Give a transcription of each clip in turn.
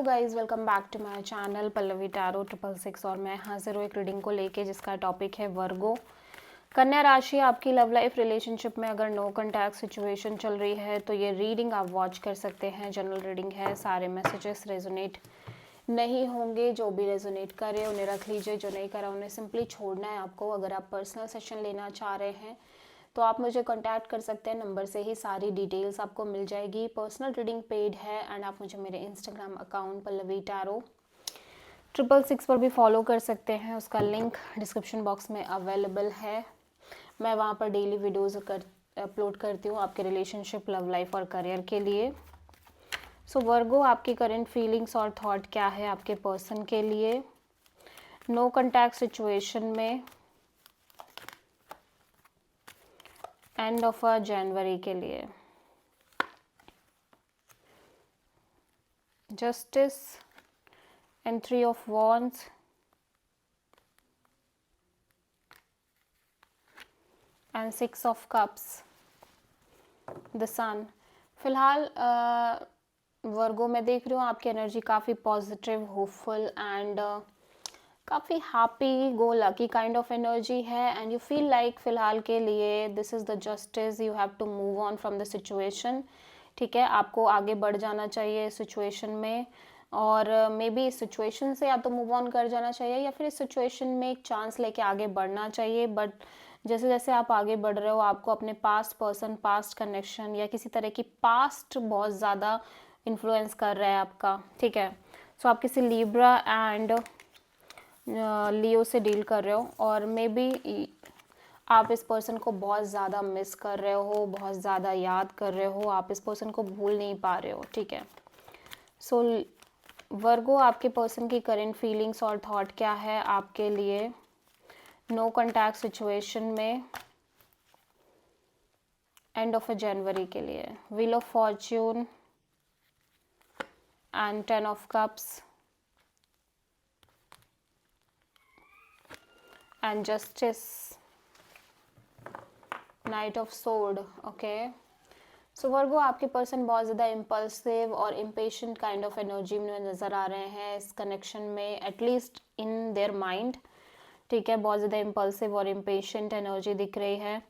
Hello guys, welcome back to my channel Pallavi tarot 666 और मैं हाजिर हूँ एक रीडिंग को लेके जिसका टॉपिक है वर्गो। कन्या राशि आपकी लव लाइफ रिलेशनशिप में अगर नो कॉन्टैक्ट सिचुएशन चल रही है तो ये रीडिंग आप वॉच कर सकते हैं। जनरल रीडिंग है, सारे मैसेजेस रेजोनेट नहीं होंगे। जो भी रेजोनेट करे उन्हें रख लीजिए, जो नहीं करा उन्हें सिंपली छोड़ना है आपको। अगर आप पर्सनल सेशन लेना चाह रहे हैं तो आप मुझे कांटेक्ट कर सकते हैं, नंबर से ही सारी डिटेल्स आपको मिल जाएगी। पर्सनल रीडिंग पेड है एंड आप मुझे मेरे इंस्टाग्राम अकाउंट पल्लवी टैरो 666 पर भी फॉलो कर सकते हैं। उसका लिंक डिस्क्रिप्शन बॉक्स में अवेलेबल है। मैं वहाँ पर डेली वीडियोज़ अपलोड करती हूँ आपके रिलेशनशिप, लव लाइफ और करियर के लिए। सो वर्गो, आपकी करंट फीलिंग्स और थॉट क्या है आपके पर्सन के लिए नो कॉन्टैक्ट सिचुएशन में एंड ऑफ जनवरी के लिए। Justice and 3 of wands and 6 of cups, the sun. फिलहाल वर्गो मैं देख रही हूँ आपकी एनर्जी काफ़ी पॉजिटिव, होपफुल एंड काफ़ी happy go lucky kind of energy है। एंड यू फील लाइक फ़िलहाल के लिए this is the justice, you have to move on from the situation. ठीक है, आपको आगे बढ़ जाना चाहिए इस सिचुएशन में, और मे बी इस सिचुएशन से या तो मूव ऑन कर जाना चाहिए या फिर इस सिचुएशन में एक चांस लेके आगे बढ़ना चाहिए। बट जैसे जैसे आप आगे बढ़ रहे हो आपको अपने पास्ट पर्सन, पास्ट कनेक्शन या किसी तरह की पास्ट बहुत ज़्यादा इन्फ्लुएंस कर रहा है आपका। ठीक है, सो आप किसी लिब्रा एंड लियो से डील कर रहे हो और मे बी आप इस पर्सन को बहुत ज़्यादा मिस कर रहे हो, बहुत ज़्यादा याद कर रहे हो, आप इस पर्सन को भूल नहीं पा रहे हो। ठीक है, सो वर्गो, आपके पर्सन की करंट फीलिंग्स और थॉट क्या है आपके लिए नो कॉन्टैक्ट सिचुएशन में एंड ऑफ जनवरी के लिए। Wheel of fortune and 10 of cups and justice, knight of sword. Okay, so Virgo, आपके पर्सन बहुत ज़्यादा इम्पल्सिव और इम्पेशेंट काइंड ऑफ एनर्जी में नज़र आ रहे हैं इस कनेक्शन में, एटलीस्ट इन देयर माइंड। ठीक है, बहुत ज़्यादा इम्पल्सिव और इम्पेशेंट एनर्जी दिख रही है।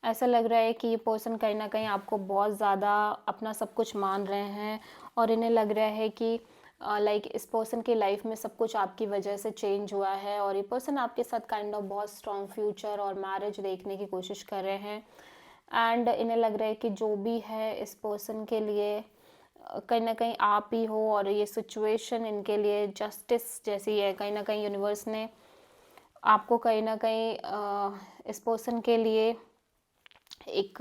ऐसा लग रहा है कि ये पर्सन कहीं ना कहीं आपको बहुत ज़्यादा अपना सब कुछ मान रहे हैं और इन्हें लग रहा है कि लाइक इस पर्सन की लाइफ में सब कुछ आपकी वजह से चेंज हुआ है और ये पर्सन आपके साथ काइंड ऑफ बहुत स्ट्रॉन्ग फ्यूचर और मैरिज देखने की कोशिश कर रहे हैं। एंड इन्हें लग रहा है कि जो भी है इस पर्सन के लिए कहीं ना कहीं आप ही हो और ये सिचुएशन इनके लिए जस्टिस जैसी है। कहीं ना कहीं यूनिवर्स ने आपको कहीं ना कहीं इस पर्सन के लिए एक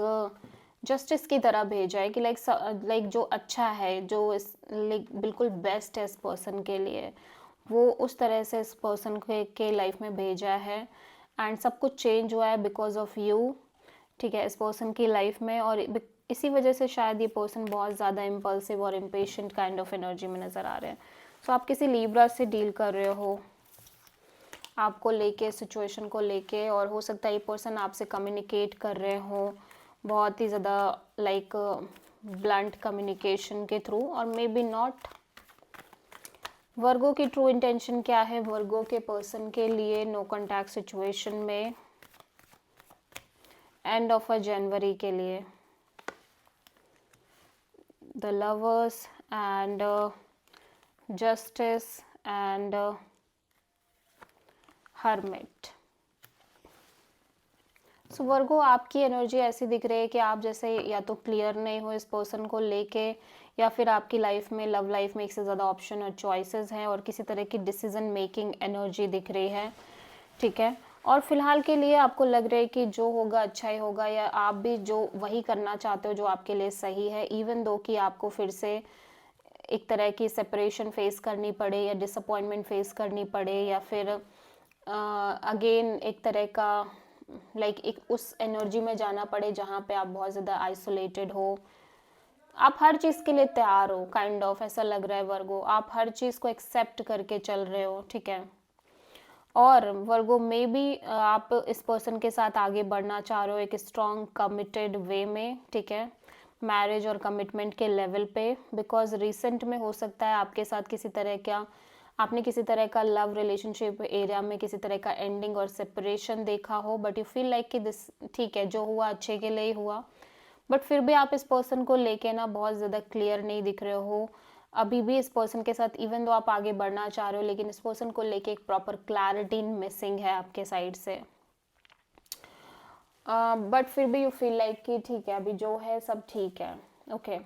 जस्टिस की तरह भेजा है कि लाइक जो अच्छा है, जो इस लाइक बिल्कुल बेस्ट है इस पर्सन के लिए, वो उस तरह से इस पर्सन के लाइफ में भेजा है। एंड सब कुछ चेंज हुआ है बिकॉज ऑफ यू। ठीक है, इस पर्सन की लाइफ में, और इसी वजह से शायद ये पर्सन बहुत ज़्यादा इम्पल्सिव और इम्पेशेंट काइंड ऑफ एनर्जी में नज़र आ रहे हैं। सो आप किसी लिब्रा से डील कर रहे हो आपको लेके, सिचुएशन को लेके, और हो सकता है ये पर्सन आपसे कम्युनिकेट कर रहे हो बहुत ही ज़्यादा लाइक ब्लंट कम्युनिकेशन के थ्रू, और मे बी नॉट। वर्गो की ट्रू इंटेंशन क्या है वर्गो के पर्सन के लिए नो कॉन्टैक्ट सिचुएशन में एंड ऑफ जनवरी के लिए। The lovers and justice and hermit. So Virgo, आपकी एनर्जी ऐसी दिख रही है कि आप जैसे या तो क्लियर नहीं हो इस पर्सन को लेके, या फिर आपकी लाइफ में, लव लाइफ में एक से ज़्यादा ऑप्शन और चॉइसेस हैं और किसी तरह की डिसीजन मेकिंग एनर्जी दिख रही है। ठीक है, और फिलहाल के लिए आपको लग रहा है कि जो होगा अच्छा ही होगा, या आप भी जो वही करना चाहते हो जो आपके लिए सही है, इवन दो कि आपको फिर से एक तरह की सेपरेशन फेस करनी पड़े या डिसअपॉइंटमेंट फेस करनी पड़े, या फिर अगेन एक तरह का लाइक एक उस एनर्जी में जाना पड़े जहाँ पे आप बहुत ज़्यादा आइसोलेटेड हो। आप हर चीज़ के लिए तैयार हो, काइंड ऑफ ऐसा लग रहा है वर्गो, आप हर चीज़ को एक्सेप्ट करके चल रहे हो। ठीक है, और वर्गो मे बी आप इस पर्सन के साथ आगे बढ़ना चाह रहे हो एक स्ट्रॉन्ग कमिटेड वे में। ठीक है, मैरिज और कमिटमेंट के लेवल पे, बिकॉज रिसेंट में हो सकता है आपके साथ किसी तरह का आपने किसी तरह का लव रिलेशनशिप एरिया में किसी तरह का एंडिंग और सेपरेशन देखा हो, बट यू फील लाइक कि दिस ठीक है, जो हुआ अच्छे के लिए ही हुआ, बट फिर भी आप इस पर्सन को लेके ना बहुत ज़्यादा क्लियर नहीं दिख रहे हो अभी भी इस पर्सन के साथ, इवन दो आप आगे बढ़ना चाह रहे हो, लेकिन इस पर्सन को लेके एक प्रॉपर क्लैरिटी मिसिंग है आपके साइड से। बट फिर भी यू फील लाइक कि ठीक है, अभी जो है सब ठीक है, ओके।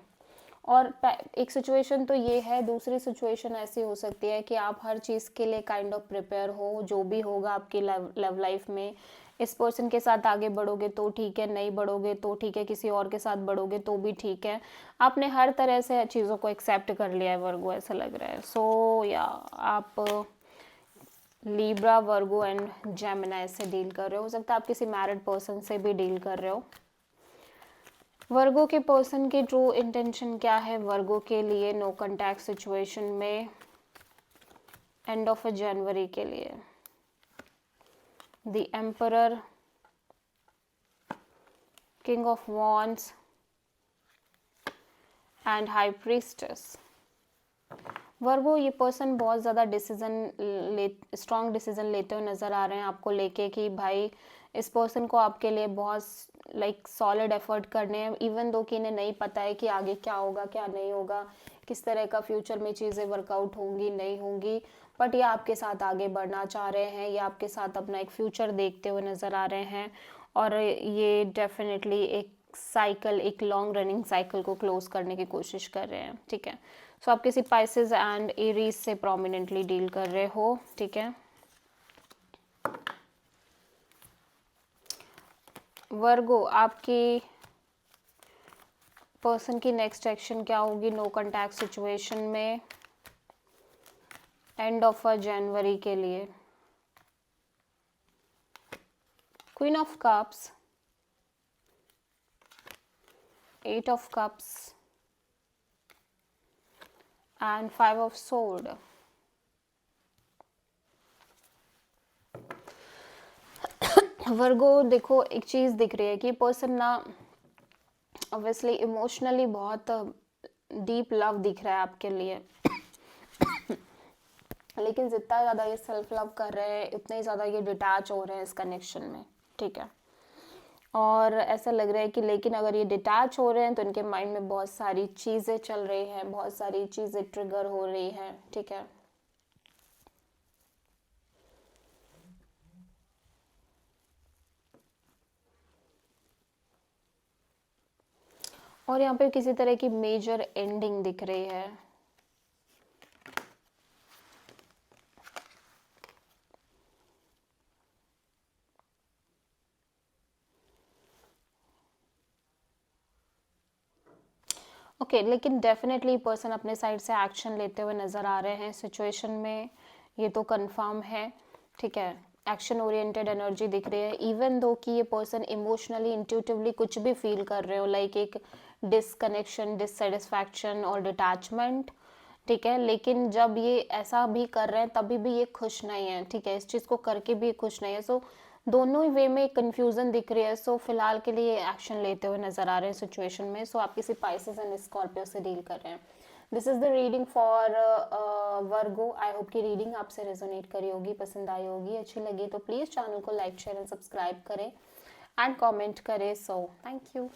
और एक सिचुएशन तो ये है, दूसरी सिचुएशन ऐसी हो सकती है कि आप हर चीज़ के लिए काइंड ऑफ प्रिपेयर हो, जो भी होगा आपकी लव लाइफ में, इस पर्सन के साथ आगे बढ़ोगे तो ठीक है, नहीं बढ़ोगे तो ठीक है, किसी और के साथ बढ़ोगे तो भी ठीक है, आपने हर तरह से चीज़ों को एक्सेप्ट कर लिया है वर्गो, ऐसा लग रहा है। सो या आप लीब्रा, वर्गो एंड जेमिनी से डील कर रहे हो सकता है आप किसी मैरिड पर्सन से भी डील कर रहे हो। वर्गो के पर्सन की ट्रू इंटेंशन क्या है वर्गो के लिए नो कॉन्टैक्ट सिचुएशन में एंड ऑफ जनवरी के लिए? The emperor, king of wands and high priestess. Virgo, ये पर्सन बहुत ज़्यादा स्ट्रॉन्ग डिसीजन लेते हुए नज़र आ रहे हैं आपको लेके कि भाई इस पर्सन को आपके लिए बहुत सॉलिड एफर्ट करने हैं, इवन दो कि इन्हें नहीं पता है कि आगे क्या होगा क्या नहीं होगा, किस तरह का फ्यूचर में चीज़ें वर्कआउट होंगी नहीं होंगी, बट ये आपके साथ आगे बढ़ना चाह रहे हैं, ये आपके साथ अपना एक फ्यूचर देखते हुए नज़र आ रहे हैं, और ये डेफिनेटली एक साइकिल, एक लॉन्ग रनिंग साइकिल को क्लोज करने की कोशिश कर रहे हैं, ठीक है। सो आप किसी पाइसेस एंड एरीज से प्रोमिनेंटली डील कर रहे हो, ठीक है। वर्गो, आपकी पर्सन की नेक्स्ट एक्शन क्या होगी नो कॉन्टैक्ट सिचुएशन में एंड ऑफ जनवरी के लिए? Queen of cups, 8 of cups and 5 of sword. Virgo, देखो एक चीज़ दिख रही है कि पर्सन ना ऑब्वियसली इमोशनली बहुत डीप लव दिख रहा है आपके लिए लेकिन जितना ज़्यादा ये सेल्फ लव कर रहे हैं उतना ही ज़्यादा ये डिटैच हो रहे हैं इस कनेक्शन में, ठीक है। और ऐसा लग रहा है कि लेकिन अगर ये डिटैच हो रहे हैं तो इनके माइंड में बहुत सारी चीज़ें चल रही हैं, बहुत सारी चीज़ें ट्रिगर हो रही हैं, ठीक है। और यहाँ पे किसी तरह की मेजर एंडिंग दिख रही है। ओके, लेकिन डेफिनेटली पर्सन अपने साइड से एक्शन लेते हुए नज़र आ रहे हैं सिचुएशन में, ये तो कंफर्म है, ठीक है। एक्शन ओरिएंटेड एनर्जी दिख रही है, इवन दो कि ये पर्सन इमोशनली इंट्यूटिवली कुछ भी फील कर रहे हो, लाइक एक डिसकनेक्शन, डिससेटिस्फैक्शन और डिटैचमेंट, ठीक है। लेकिन जब ये ऐसा भी कर रहे हैं तभी भी ये खुश नहीं है, ठीक है, इस चीज़ को करके भी खुश नहीं है। सो दोनों ही वे में कंफ्यूजन दिख रही है। सो फिलहाल के लिए एक्शन लेते हुए नजर आ रहे हैं सिचुएशन में। सो आप किसी पाइसेस एंड स्कॉर्पियो से डील कर रहे हैं। This is the reading for Virgo. I hope कि रीडिंग आपसे रेजोनेट करी होगी, पसंद आई होगी, अच्छी लगी तो प्लीज़ चैनल को लाइक शेयर एंड सब्सक्राइब करें एंड कॉमेंट करें। So thank you.